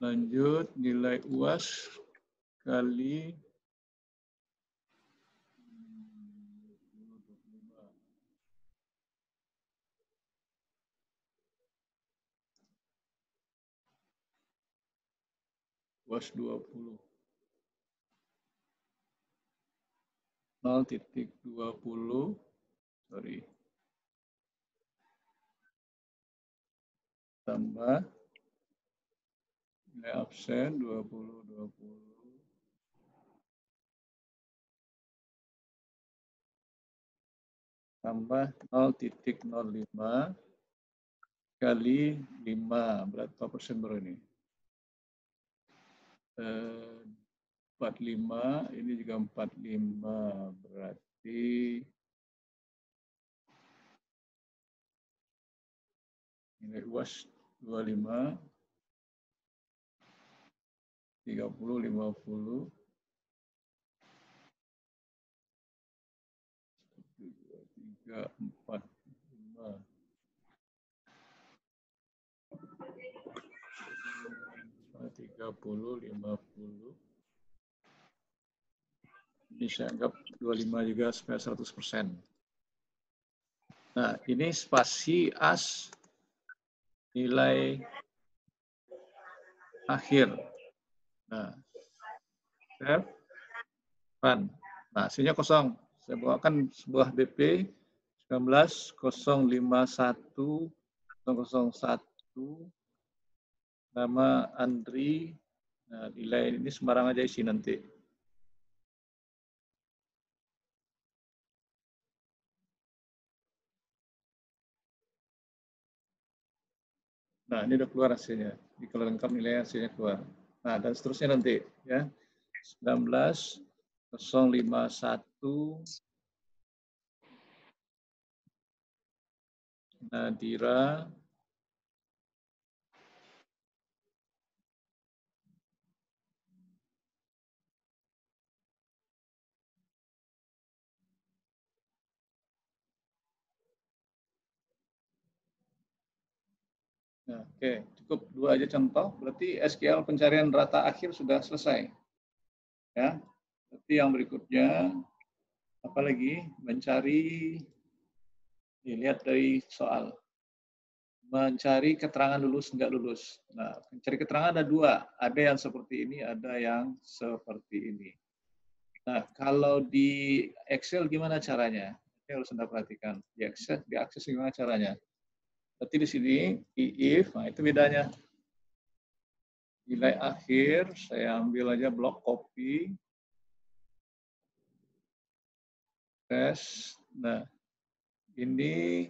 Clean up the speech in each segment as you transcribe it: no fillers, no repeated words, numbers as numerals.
Lanjut, nilai UAS kali UAS 20. 0,20, sorry, tambah nilai absen 20 tambah 0,05 kali 5, berapa persen baru ini? 45, ini juga 45, berarti nilai UAS 25, 30, 50, 3, 4, 5, 30, 50. Ini saya anggap 25 juga supaya 100%. Nah, ini spasi as nilai akhir. Nah, save, run. Nah, hasilnya kosong. Saya bawakan sebuah BP 19,051,001, nama Andri. Nah, nilai ini sembarang aja isi nanti. Nah, ini udah keluar hasilnya. Jadi kalau lengkap nilai hasilnya keluar. Nah, dan seterusnya nanti ya. 19,051 Nadira. Nah, oke, cukup 2 aja contoh. Berarti SQL pencarian rata akhir sudah selesai. Ya. Berarti yang berikutnya apalagi mencari, dilihat dari soal. Mencari keterangan lulus enggak lulus. Nah, mencari keterangan ada 2. Ada yang seperti ini, ada yang seperti ini. Nah, kalau di Excel gimana caranya? Ini harus Anda perhatikan. Di Access gimana caranya? Berarti di sini if, nah itu bedanya. Nilai akhir, saya ambil aja blok copy, paste. Nah, ini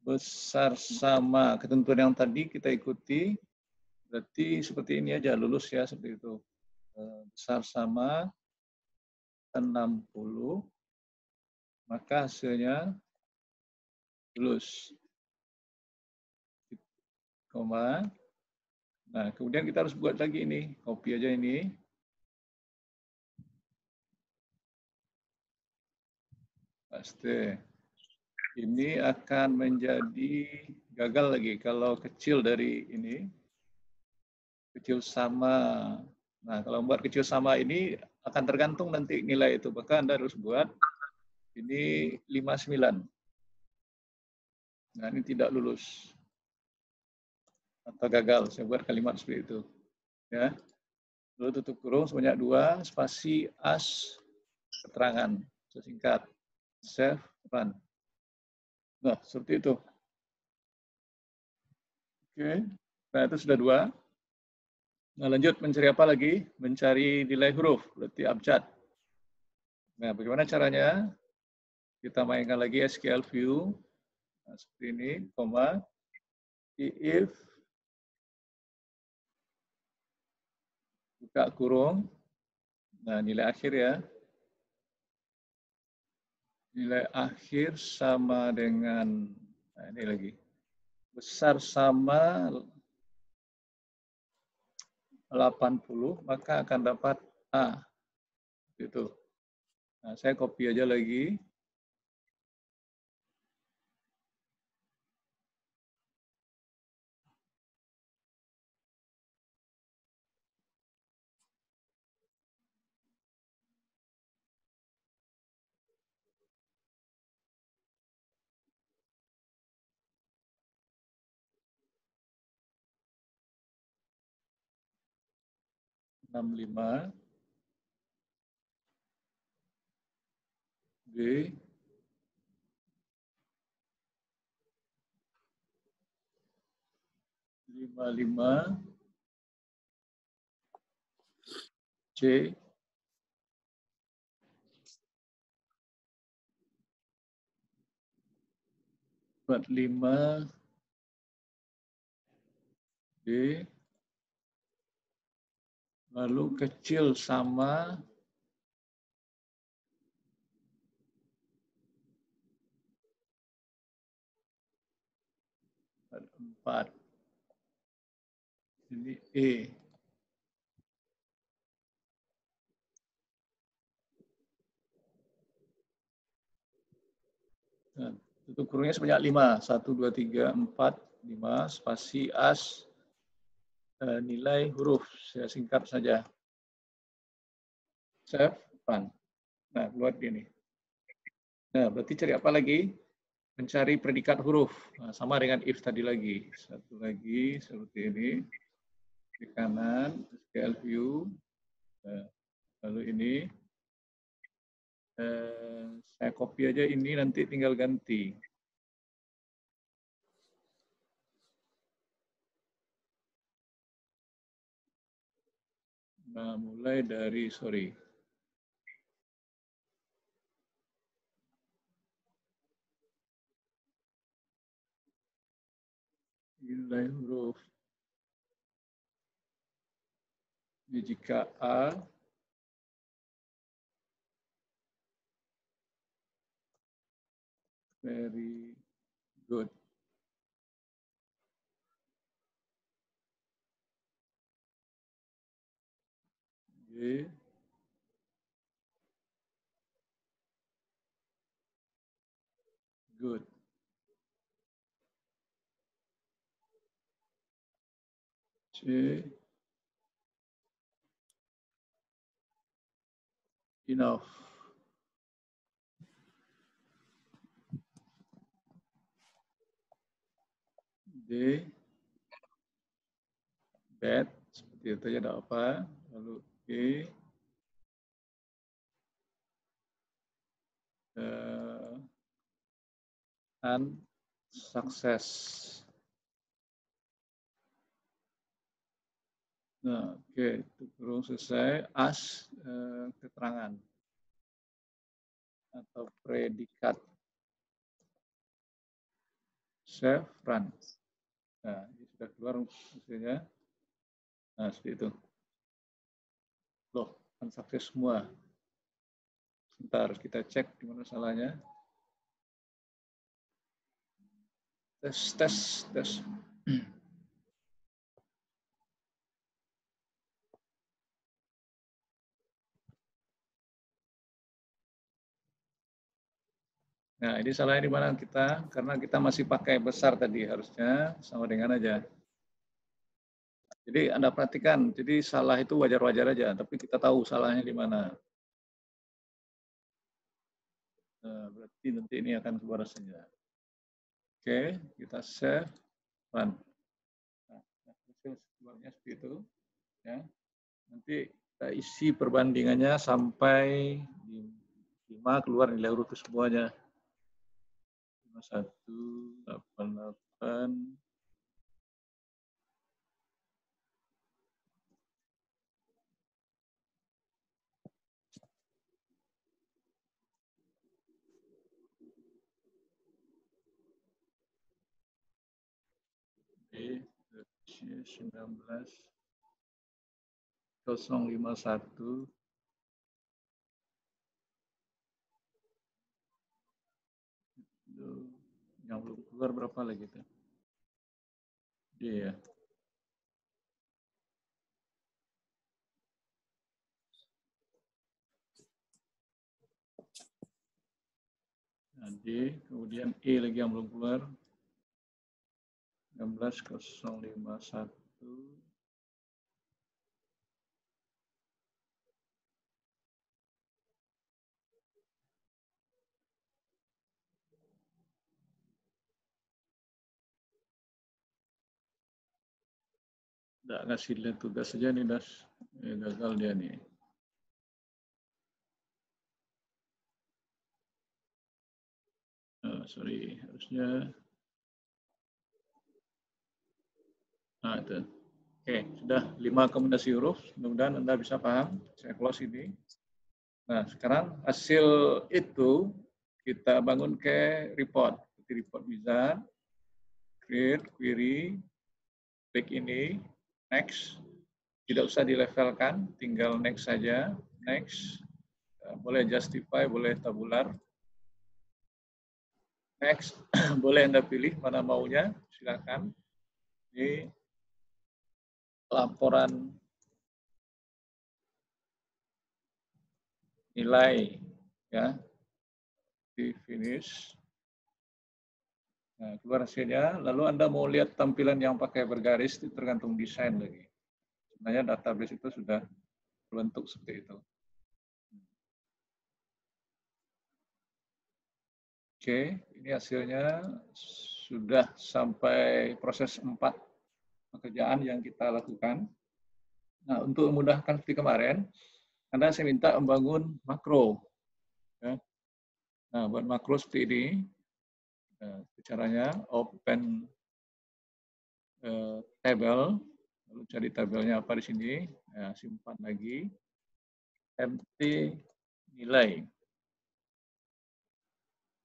besar sama ketentuan yang tadi kita ikuti, berarti seperti ini aja, lulus ya, seperti itu. Besar sama 60, maka hasilnya lulus. Koma. Nah, kemudian kita harus buat lagi ini, copy aja ini. Paste. Ini akan menjadi gagal lagi kalau kecil dari ini. Kecil sama. Nah, kalau buat kecil sama ini akan tergantung nanti nilai itu. Maka Anda harus buat ini 59. Nah, ini tidak lulus. Atau gagal. Saya buat kalimat seperti itu. Ya. Lalu tutup kurung sebanyak 2, spasi as keterangan. Singkat. Save, run. Nah, seperti itu. Oke. Nah, itu sudah 2. Nah, lanjut mencari apa lagi? Mencari nilai huruf, berarti abjad. Nah, bagaimana caranya? Kita mainkan lagi SQL view. Nah, seperti ini, koma, if, buka kurung. Nah, nilai akhir ya. Nilai akhir sama dengan, nah ini lagi, besar sama 80, maka akan dapat A. Itu. Nah, saya copy aja lagi. 65 B 55 C 45 D lalu kecil sama 4 ini E. Nah, tutup kurungnya sebanyak 5. 1, 2, 3, 4, 5, spasi as, nilai huruf. Saya singkat saja. Save, run. Nah, keluar ini. Nah, berarti cari apa lagi? Mencari predikat huruf. Nah, sama dengan if tadi lagi. Satu lagi, seperti ini. Di kanan, SQL view. Nah, lalu ini. Saya copy aja ini, nanti tinggal ganti. Nah, mulai dari, sorry. Nilai huruf. Ini jika A, very good. G, good. C, enough. D, bad, seperti itu aja, ada apa. Lalu E, unsuccess. Nah, oke, itu kurung selesai. As, keterangan atau predikat. Save, run. Nah, ini sudah keluar hasilnya. Nah, seperti itu. Loh, unsuccess semua. Sebentar, kita cek di mana salahnya. Tes. Nah, ini salahnya di mana kita? Karena kita masih pakai besar tadi, harusnya sama dengan aja. Jadi Anda perhatikan, jadi salah itu wajar-wajar aja, tapi kita tahu salahnya di mana. Nah, berarti nanti ini akan keluar hasilnya. Oke, kita save, run. Nah, hasil keluarnya seperti itu. Ya. Nanti kita isi perbandingannya sampai di 5 keluar nilai huruf semuanya. 5188 B 19 051 yang belum keluar berapa lagi tuh? Iya. Nah, D, kemudian E lagi yang belum keluar. 16051. Nggak ngasih lihat tugas saja nih, Das. Gagal dia nih. Sorry, harusnya. Nah, itu. Oke, sudah 5 kombinasi huruf. Mudah-mudahan Anda bisa paham. Saya close ini. Nah, sekarang hasil itu kita bangun ke report. Di report wizard, create, query, klik ini, next. Tidak usah dilevelkan, tinggal next saja. Next. Boleh justify, boleh tabular. Next. Boleh Anda pilih mana maunya, silakan. Ini laporan nilai, ya, di finish. Nah, keluar hasilnya, lalu Anda mau lihat tampilan yang pakai bergaris, itu tergantung desain lagi. Sebenarnya database itu sudah berbentuk seperti itu. Oke, ini hasilnya sudah sampai proses 4 pekerjaan yang kita lakukan. Nah, untuk memudahkan seperti kemarin, Anda saya minta membangun makro. Ya. Nah, buat makro seperti ini, caranya open table, lalu cari tabelnya apa di sini, nah, simpan lagi, empty nilai.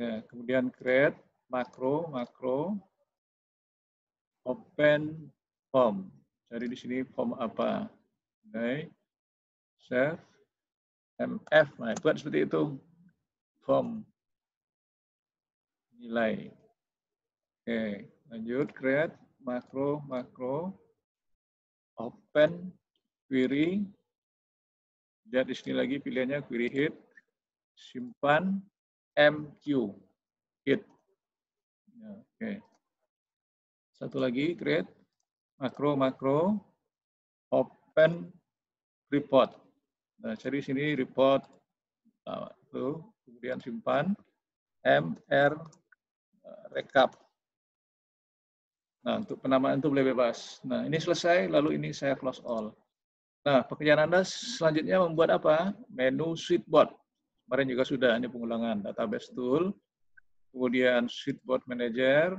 Ya, kemudian create makro, open form. Cari di sini form apa. Oke, save, mf, nah buat seperti itu, form nilai. Oke, lanjut create makro, open query. Lihat di sini lagi pilihannya query hit, simpan mq hit. Ya, oke. Satu lagi create makro, open report. Nah, cari sini report, itu, kemudian simpan mr recap. Nah, untuk penamaan itu boleh bebas. Nah, ini selesai, lalu ini saya close all. Nah, pekerjaan Anda selanjutnya membuat apa? Menu Switchboard. Kemarin juga sudah, ini pengulangan. Database Tool, kemudian Switchboard Manager,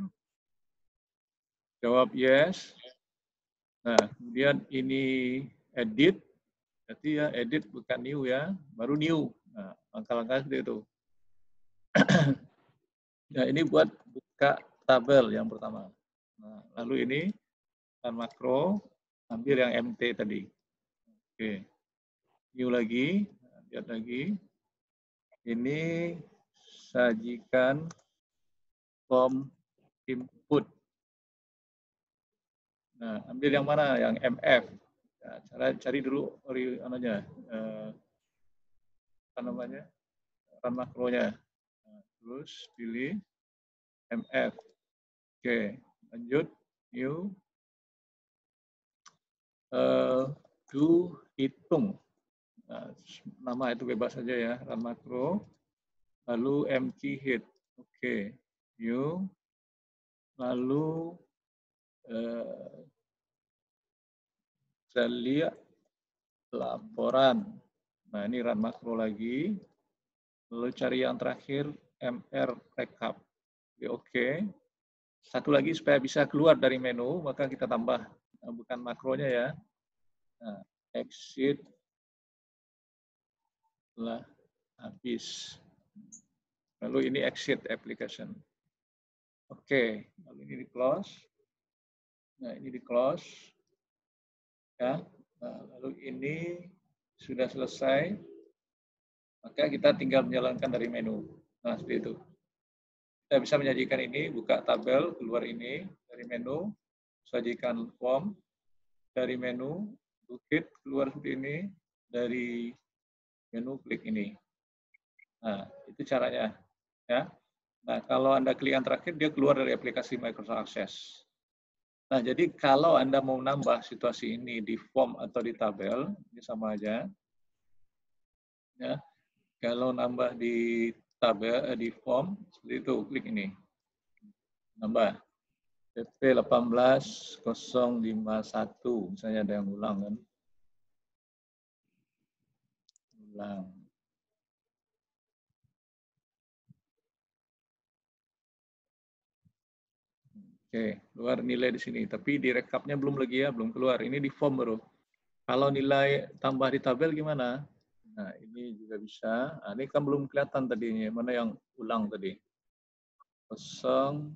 jawab yes. Nah, kemudian ini edit, berarti ya edit bukan new ya, baru new. Nah, langkah-langkah seperti itu. Nah, ini buat buka tabel yang pertama. Nah, lalu ini dan makro, ambil yang MT tadi. Oke, new lagi, lihat lagi. Ini sajikan form input. Nah, ambil yang mana? Yang MF. Nah, cari dulu apa namanya? Run makronya. Nah, terus pilih MF. Oke, lanjut new. Do hitung. Nah, nama itu bebas saja ya, run makro. Lalu mq hit. Oke, new. Lalu saya lihat laporan. Nah, ini run makro lagi. Lalu cari yang terakhir, MR recap. Oke. Satu lagi supaya bisa keluar dari menu, maka kita tambah, bukan makronya ya. Nah, exit telah habis. Lalu ini exit application. Oke, lalu ini di close. Nah, ini di close. Ya. Nah, lalu ini sudah selesai. Maka kita tinggal menjalankan dari menu. Nah, seperti itu. Kita bisa menyajikan ini, buka tabel, keluar ini, dari menu, sajikan form, dari menu, bukit, keluar seperti ini, dari menu, klik ini. Nah, itu caranya. Ya. Nah, kalau Anda klik yang terakhir, dia keluar dari aplikasi Microsoft Access. Nah, jadi kalau Anda mau nambah situasi ini di form atau di tabel, ini sama aja. Ya. Kalau nambah di tabel, di form, seperti itu, klik ini. Nambah. PP 18051, misalnya ada yang ulang kan. ulang. Oke, keluar nilai di sini. Tapi di rekapnya belum lagi ya, belum keluar. Ini di form baru. Kalau nilai tambah di tabel gimana? Nah, ini juga bisa. Nah, ini kan belum kelihatan tadinya. Mana yang ulang tadi? 19,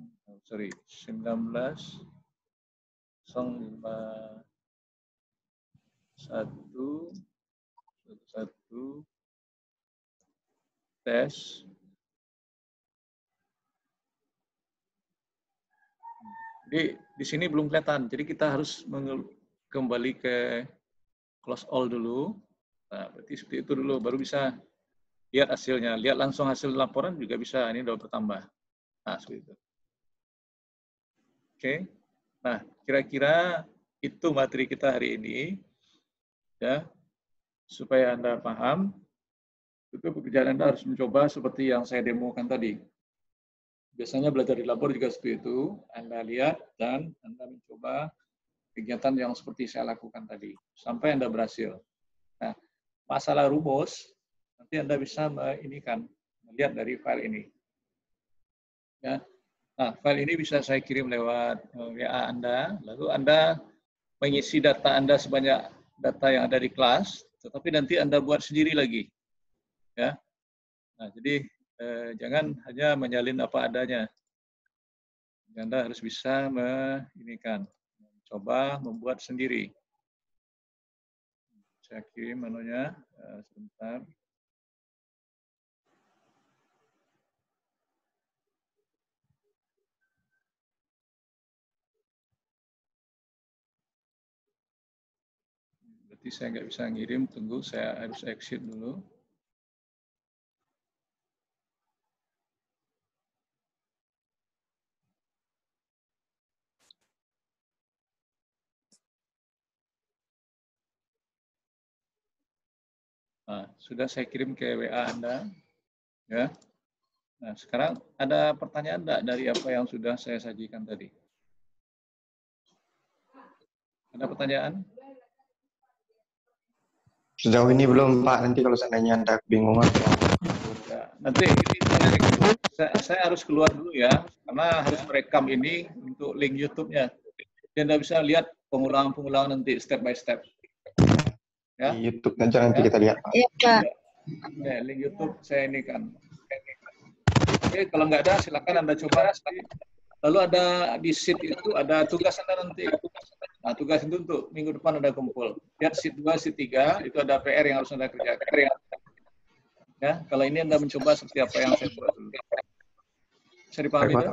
05, 1, tes. Jadi di sini belum kelihatan. Jadi kita harus kembali ke close all dulu. Nah, berarti seperti itu dulu, baru bisa lihat hasilnya. Lihat langsung hasil laporan juga bisa. Ini udah bertambah. Nah, seperti itu. Oke. Nah, kira-kira itu materi kita hari ini. Ya, supaya Anda paham, itu pekerjaan Anda harus mencoba seperti yang saya demokan tadi. Biasanya belajar di labor juga seperti itu. Anda lihat dan Anda mencoba kegiatan yang seperti saya lakukan tadi. Sampai Anda berhasil. Nah, masalah rumus, nanti Anda bisa melihat dari file ini. Ya. Nah, file ini bisa saya kirim lewat WA Anda, lalu Anda mengisi data Anda sebanyak data yang ada di kelas, tetapi nanti Anda buat sendiri lagi. Ya. Nah, jadi jangan hanya menyalin apa adanya. Anda harus bisa mencoba membuat sendiri. Saya kirim menunya sebentar. Berarti saya nggak bisa ngirim, tunggu saya harus exit dulu. Nah, sudah saya kirim ke WA Anda. Ya. Nah, sekarang ada pertanyaan enggak dari apa yang sudah saya sajikan tadi? Ada pertanyaan? Sejauh ini belum, Pak. Nanti kalau seandainya Anda kebingungan. Ya, nanti saya harus keluar dulu ya, karena harus merekam ini untuk link YouTube-nya. Jadi Anda bisa lihat pengulangan-pengulangan nanti step by step. Ya. Di YouTube aja nanti kita lihat, Pak. Iya, Pak. Ya, link YouTube saya ini kan. Oke, kalau nggak ada silakan Anda coba. Lalu ada di sheet itu ada tugas Anda nanti. Nah, tugas itu untuk minggu depan Anda kumpul. Lihat sheet 2, sheet 3, itu ada PR yang harus Anda kerjakan. Ya, kalau ini Anda mencoba seperti apa yang saya buat dulu. Bisa dipahami itu?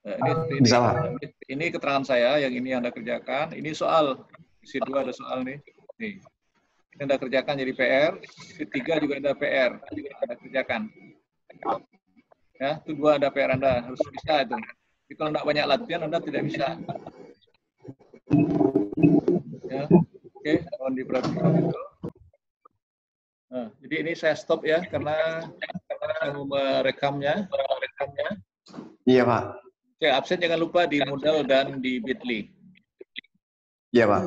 Nah, ini keterangan saya, yang ini Anda kerjakan. Ini soal, sheet 2 ada soal nih. Nih. Ini Anda kerjakan jadi PR, sheet 3 juga ada PR, Anda kerjakan. Ya, itu 2 ada PR Anda, harus bisa itu. Tapi kalau tidak banyak latihan, Anda tidak bisa. Ya, oke, mohon diperhatikan itu. Nah, jadi ini saya stop ya, karena saya mau merekamnya. Iya, Pak. Oke, absen jangan lupa di Moodle dan di Bitly. Iya, Pak.